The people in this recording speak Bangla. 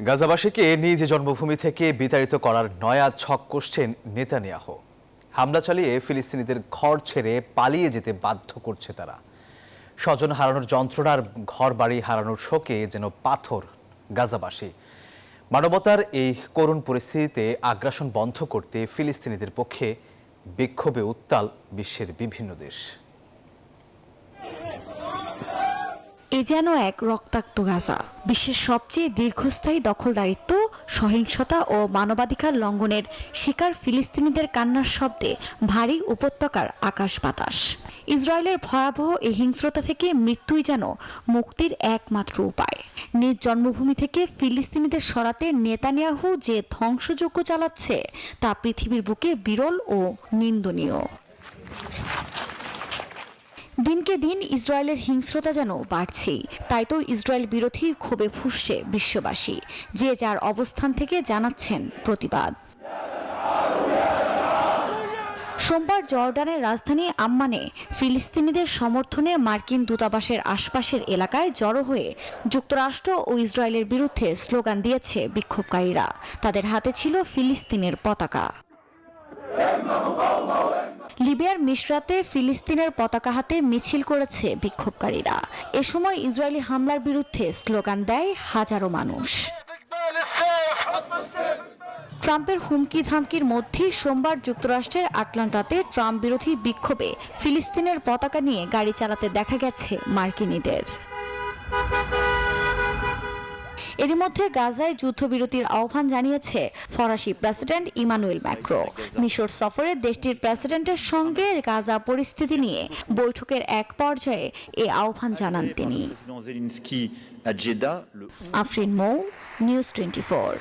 গাজাবাসীকে নিজ জন্মভূমি থেকে বিতাড়িত করার নয়া ছক কষছেন নেতানিয়াহু। হামলা চালিয়ে ফিলিস্তিনিদের ঘর ছেড়ে পালিয়ে যেতে বাধ্য করছে তারা। স্বজন হারানোর যন্ত্রণার ঘর বাড়ি হারানোর শোকে যেন পাথর গাজাবাসী। মানবতার এই করুণ পরিস্থিতিতে আগ্রাসন বন্ধ করতে ফিলিস্তিনিদের পক্ষে বিক্ষোভে উত্তাল বিশ্বের বিভিন্ন দেশ। এ যেন এক রক্তাক্ত গাজা, বিশ্বের সবচেয়ে দীর্ঘস্থায়ী দখলদারিত্ব, সহিংসতা ও মানবাধিকার লঙ্ঘনের শিকার ফিলিস্তিনিদের কান্নার শব্দে ভারী উপত্যকার আকাশ বাতাস। ইসরায়েলের ভয়াবহ এই হিংস্রতা থেকে মৃত্যুই যেন মুক্তির একমাত্র উপায়। নিজ জন্মভূমি থেকে ফিলিস্তিনিদের সরাতে নেতানিয়াহু যে ধ্বংসযজ্ঞ চালাচ্ছে তা পৃথিবীর বুকে বিরল ও নিন্দনীয়। দিনকে দিন ইসরায়েলের হিংস্রতা যেন বাড়ছেই, তাই তো ইসরায়েল বিরোধী ক্ষোভে ফুঁসছে বিশ্ববাসী, যে যার অবস্থান থেকে জানাচ্ছেন প্রতিবাদ। সোমবার জর্ডানের রাজধানী আম্মানে ফিলিস্তিনিদের সমর্থনে মার্কিন দূতাবাসের আশপাশের এলাকায় জড়ো হয়ে যুক্তরাষ্ট্র ও ইসরায়েলের বিরুদ্ধে স্লোগান দিয়েছে বিক্ষোভকারীরা। তাদের হাতে ছিল ফিলিস্তিনের পতাকা। লিবিয়ার মিশরাতে ফিলিস্তিনের পতাকা হাতে মিছিল করেছে বিক্ষোভকারীরা। এ সময় ইসরায়েলি হামলার বিরুদ্ধে স্লোগান দেয় হাজারো মানুষ। ট্রাম্পের হুমকি ধামকির মধ্যেই সোমবার যুক্তরাষ্ট্রের আটলান্টাতে ট্রাম্প বিরোধী বিক্ষোভে ফিলিস্তিনের পতাকা নিয়ে গাড়ি চালাতে দেখা গেছে মার্কিনীদের। এরই মধ্যে গাজায় যুদ্ধবিরতির আহ্বান জানিয়েছে ফরাসি প্রেসিডেন্ট ইমানুয়েল ম্যাক্রো। মিশর সফরে দেশটির প্রেসিডেন্টের সঙ্গে গাজা পরিস্থিতি নিয়ে বৈঠকের এক পর্যায়ে এই আহ্বান জানান তিনি। আফরিন মৌ, নিউজ 24।